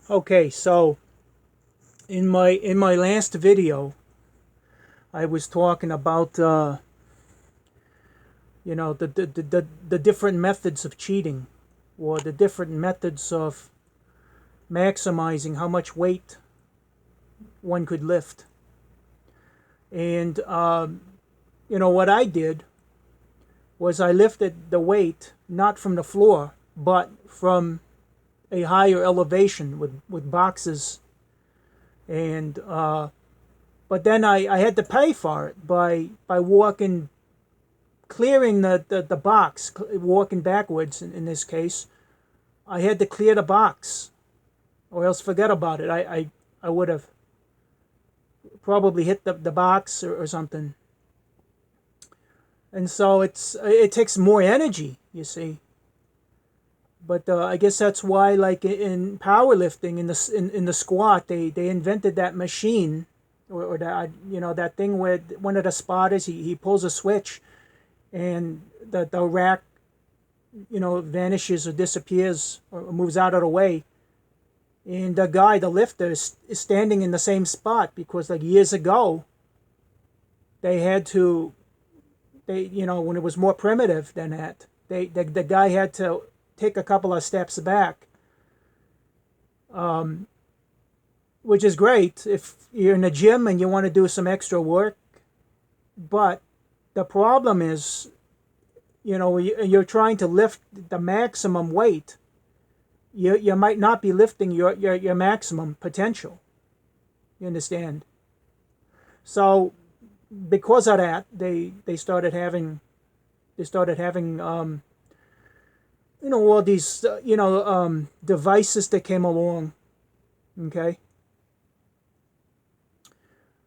Okay, so in my last video, I was talking about the different methods of cheating, or the different methods of maximizing how much weight one could lift. And what I did was I lifted the weight not from the floor, but from a higher elevation with boxes. And but then I had to pay for it by walking, clearing the box, walking backwards in this case. I had to clear the box, or else forget about it. I would have probably hit the box or something. And so it takes more energy, you see. But I guess that's why, like in powerlifting, in the squat, they invented that machine, or that that thing where one of the spotters he pulls a switch, and the rack vanishes or disappears or moves out of the way, and the lifter is standing in the same spot, because like years ago they had to, when it was more primitive than that, the guy had to take a couple of steps back, which is great if you're in a gym and you want to do some extra work. But the problem is, you're trying to lift the maximum weight. You might not be lifting your maximum potential. You understand? So because of that, they started having all these devices that came along. Okay.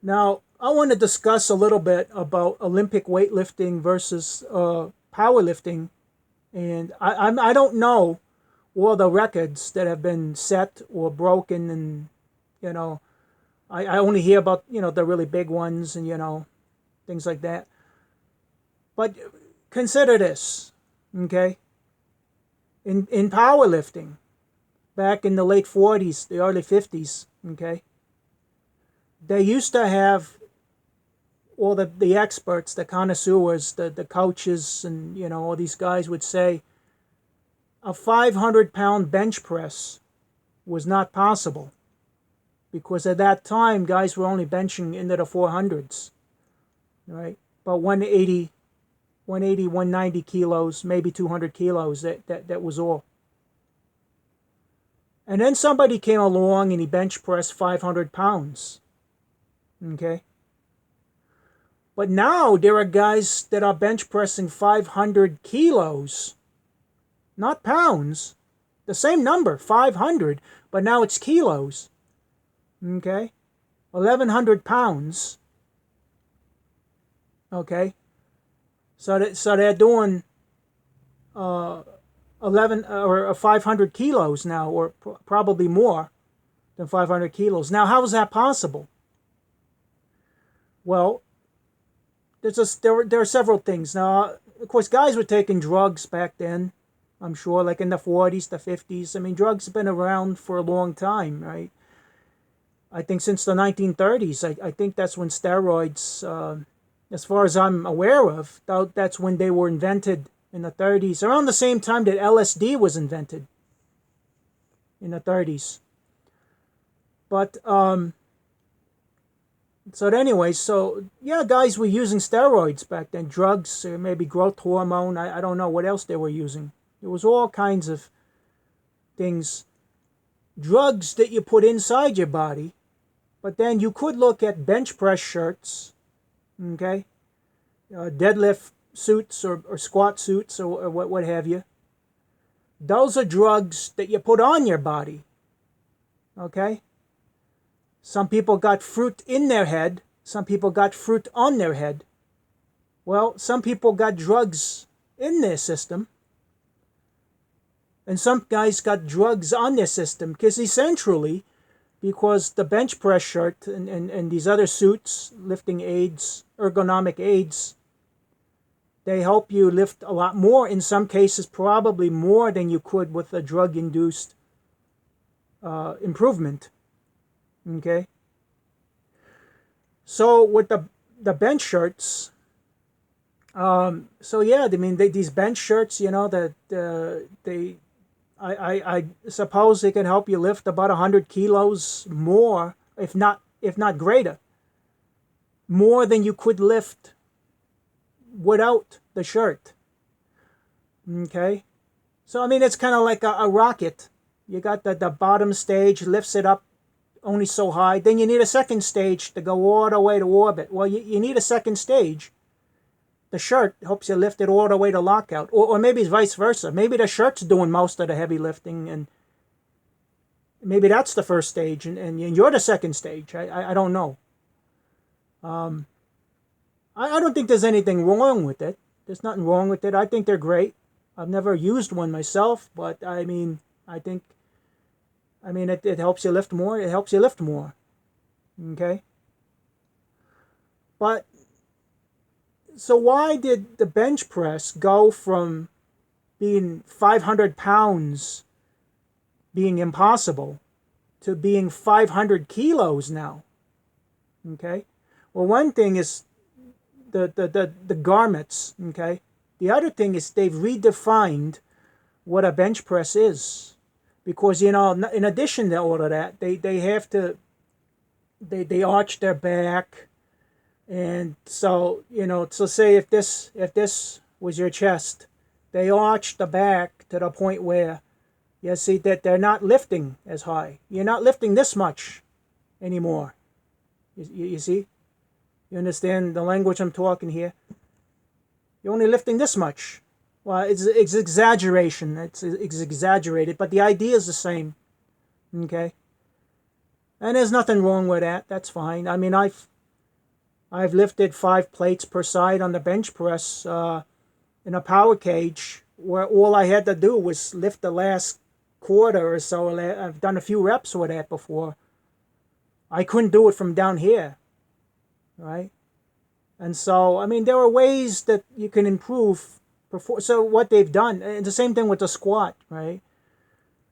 Now I want to discuss a little bit about Olympic weightlifting versus powerlifting, and I don't know all the records that have been set or broken, and you know I only hear about the really big ones, and things like that. But consider this, okay? In powerlifting, back in the late 40s, the early 50s, okay, they used to have all the experts, the connoisseurs, the coaches, and all these guys would say a 500-pound bench press was not possible, because at that time guys were only benching into the 400s, right? But 190 kilos, maybe 200 kilos, that was all. And then somebody came along and he bench pressed 500 pounds, okay? But now there are guys that are bench pressing 500 kilos, not pounds, the same number, 500, but now it's kilos, okay? 1,100 pounds, okay? So they're doing 11 or 500 kilos now, or probably more than 500 kilos. Now, how is that possible? Well, there are several things. Now, of course, guys were taking drugs back then, I'm sure, like in the 40s, the 50s. I mean, drugs have been around for a long time, right? I think since the 1930s. I think that's when steroids, as far as I'm aware of, that's when they were invented, in the 30s, around the same time that LSD was invented, in the 30s. But so anyway, so yeah, guys were using steroids back then, drugs, maybe growth hormone. I don't know what else they were using. There was all kinds of things, drugs that you put inside your body. But then you could look at bench press shirts, okay, deadlift suits, or squat suits, or what have you. Those are drugs that you put on your body, okay? Some people got fruit in their head. Some people got fruit on their head. Well, some people got drugs in their system. And some guys got drugs on their system, because essentially, because the bench press shirt and these other suits, lifting aids, ergonomic aids, they help you lift a lot more, in some cases probably more than you could with a drug-induced improvement. Okay. So with the bench shirts, so yeah, I mean these bench shirts, that I suppose they can help you lift about 100 kilos more, if not greater, more than you could lift without the shirt. Okay, so I mean it's kind of like a rocket. You got the bottom stage, lifts it up only so high. Then you need a second stage to go all the way to orbit. Well, you need a second stage. The shirt helps you lift it all the way to lockout. Or maybe it's vice versa. Maybe the shirt's doing most of the heavy lifting, and maybe that's the first stage, and you're the second stage. I don't know. I don't think there's anything wrong with it. There's nothing wrong with it. I think they're great. I've never used one myself, but I mean, it helps you lift more. It helps you lift more. Okay? But, so why did the bench press go from being 500 pounds being impossible to being 500 kilos now? Okay? Well, one thing is the garments, okay? The other thing is they've redefined what a bench press is. Because, in addition to all of that, they have to, they arch their back. And so, so say if this was your chest, they arch the back to the point where you see that they're not lifting as high. You're not lifting this much anymore. You see? You understand the language I'm talking here? You're only lifting this much. Well, it's exaggeration. It's exaggerated, but the idea is the same. Okay? And there's nothing wrong with that. That's fine. I mean, I've lifted 5 plates per side on the bench press in a power cage where all I had to do was lift the last quarter or so. I've done a few reps with that before. I couldn't do it from down here, right? And so, I mean, there are ways that you can improve. So what they've done, and the same thing with the squat, right?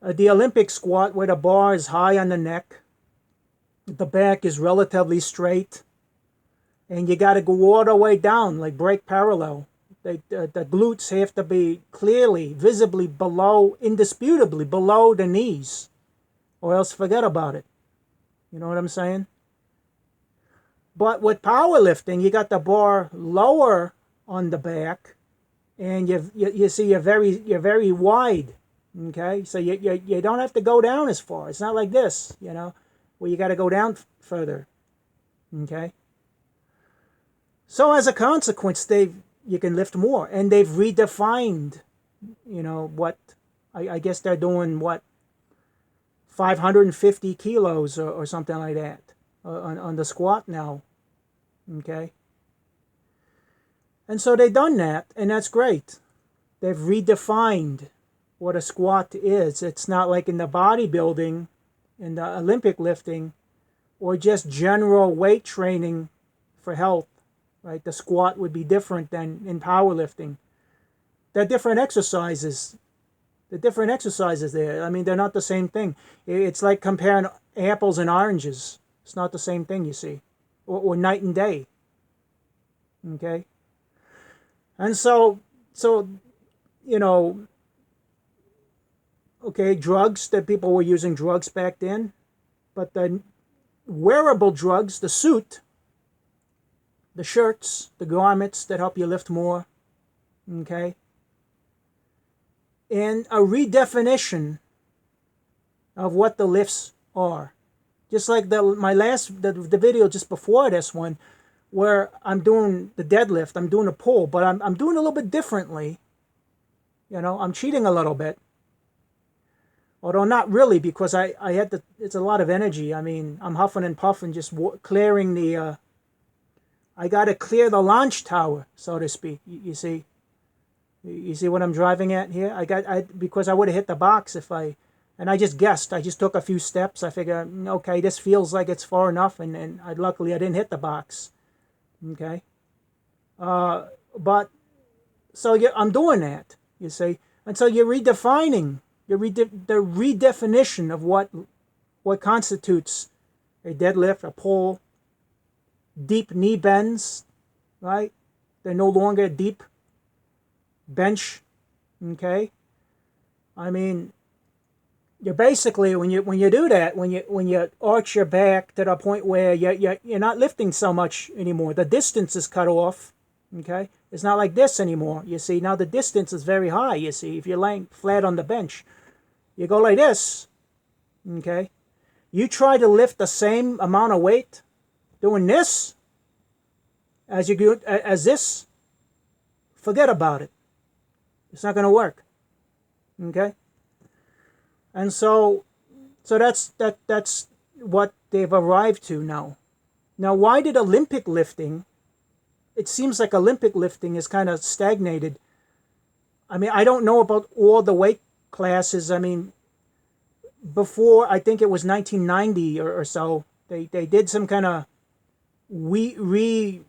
The Olympic squat, where the bar is high on the neck, the back is relatively straight, and you got to go all the way down, like break parallel. The glutes have to be clearly, visibly below, indisputably below the knees, or else forget about it. You know what I'm saying? But with powerlifting, you got the bar lower on the back, and you see you're very wide. Okay, so you don't have to go down as far. It's not like this, where you got to go down further. Okay. So as a consequence, you can lift more, and they've redefined, what I guess they're doing 550 kilos or something like that on the squat now. Okay. And so they've done that, and that's great. They've redefined what a squat is. It's not like in the bodybuilding, in the Olympic lifting, or just general weight training for health, right? The squat would be different than in powerlifting. They're different exercises. There. I mean, they're not the same thing. It's like comparing apples and oranges. It's not the same thing, you see. Or night and day. Okay? And so, okay, drugs, that people were using drugs back then, but the wearable drugs, the suit, the shirts, the garments that help you lift more, okay, and a redefinition of what the lifts are. Just like the video just before this one, where I'm doing the deadlift, I'm doing a pull, but I'm doing a little bit differently. I'm cheating a little bit. Although not really, because I had to, it's a lot of energy. I mean, I'm huffing and puffing, just clearing the, I got to clear the launch tower, so to speak. You see? You see what I'm driving at here? Because I would have hit the box and I just guessed. I just took a few steps. I figured, okay, this feels like it's far enough, and luckily I didn't hit the box. Okay? But, so I'm doing that, you see? And so you're redefining, the redefinition of what what constitutes a deadlift, a pull, deep knee bends, right? They're no longer deep bench, okay? I mean, you're basically, when you do that, when you arch your back to the point where you're not lifting so much anymore, the distance is cut off, okay? It's not like this anymore, you see. Now the distance is very high, you see. If you're laying flat on the bench, you go like this, okay? You try to lift the same amount of weight doing this as you do as this, forget about it. It's not going to work, okay? And so that's what they've arrived to now. Now, why did Olympic lifting? It seems like Olympic lifting is kind of stagnated. I mean, I don't know about all the weight classes. I mean, before, I think it was 1990 or so, they did some kind of weight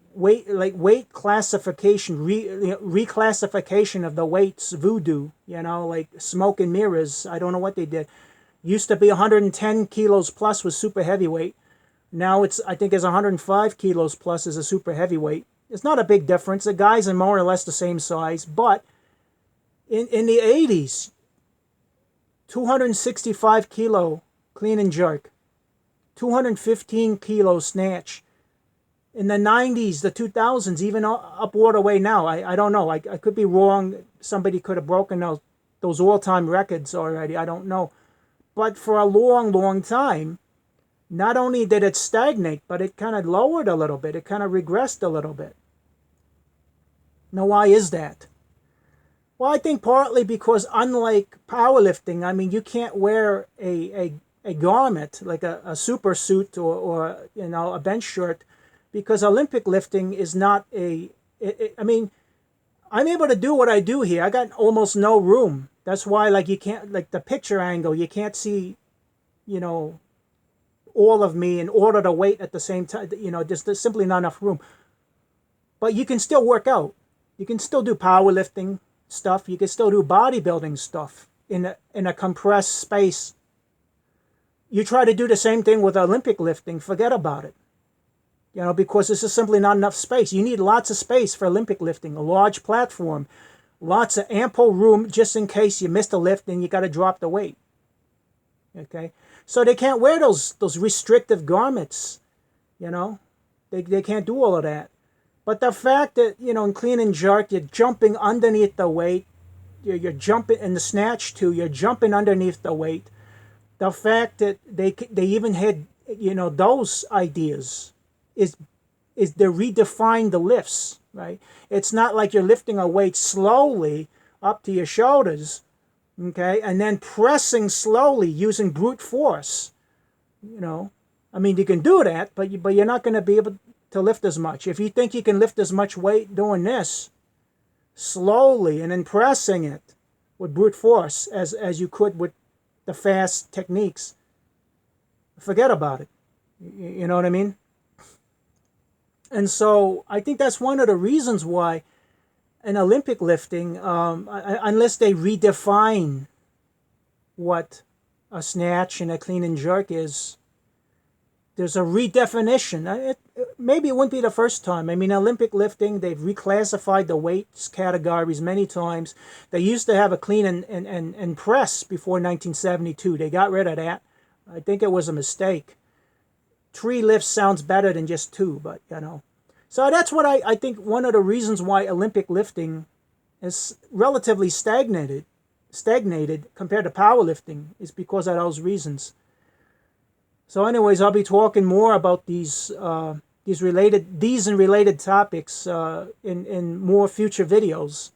classification, reclassification of the weights, voodoo, like smoke and mirrors. I don't know what they did. Used to be 110 kilos plus was super heavyweight. Now I think it's 105 kilos plus is a super heavyweight. It's not a big difference. The guys are more or less the same size, but in the 80s, 265 kilo clean and jerk, 215 kilo snatch. In the 90s, the 2000s, even upward away now. I don't know. I could be wrong. Somebody could have broken those all-time records already. I don't know. But for a long, long time, not only did it stagnate, but it kind of lowered a little bit. It kind of regressed a little bit. Now, why is that? Well, I think partly because unlike powerlifting, I mean, you can't wear a garment like a super suit or a bench shirt, because Olympic lifting is not I mean, I'm able to do what I do here. I got almost no room. That's why, like, you can't, like, the picture angle, you can't see, all of me and order the weight at the same time. There's simply not enough room. But you can still work out. You can still do powerlifting stuff. You can still do bodybuilding stuff in a compressed space. You try to do the same thing with Olympic lifting, forget about it. Because this is simply not enough space. You need lots of space for Olympic lifting, a large platform, lots of ample room just in case you missed a lift and you got to drop the weight. Okay? So they can't wear those restrictive garments, They can't do all of that. But the fact that, in clean and jerk, you're jumping underneath the weight, you're jumping in the snatch too, you're jumping underneath the weight. The fact that they even had, those ideas is they redefine the lifts, right? It's not like you're lifting a weight slowly up to your shoulders, okay, and then pressing slowly using brute force. I mean, you can do that, but you're not going to be able to lift as much. If you think you can lift as much weight doing this slowly and then pressing it with brute force as you could with the fast techniques, forget about it. You know what I mean? And so I think that's one of the reasons why in Olympic lifting, unless they redefine what a snatch and a clean and jerk is, there's a redefinition. Maybe it wouldn't be the first time. I mean, Olympic lifting, they've reclassified the weights categories many times. They used to have a clean and press before 1972. They got rid of that. I think it was a mistake. 3 lifts sounds better than just 2, but So that's what I think one of the reasons why Olympic lifting is relatively stagnated compared to powerlifting is because of those reasons. So anyways, I'll be talking more about these and related topics in more future videos.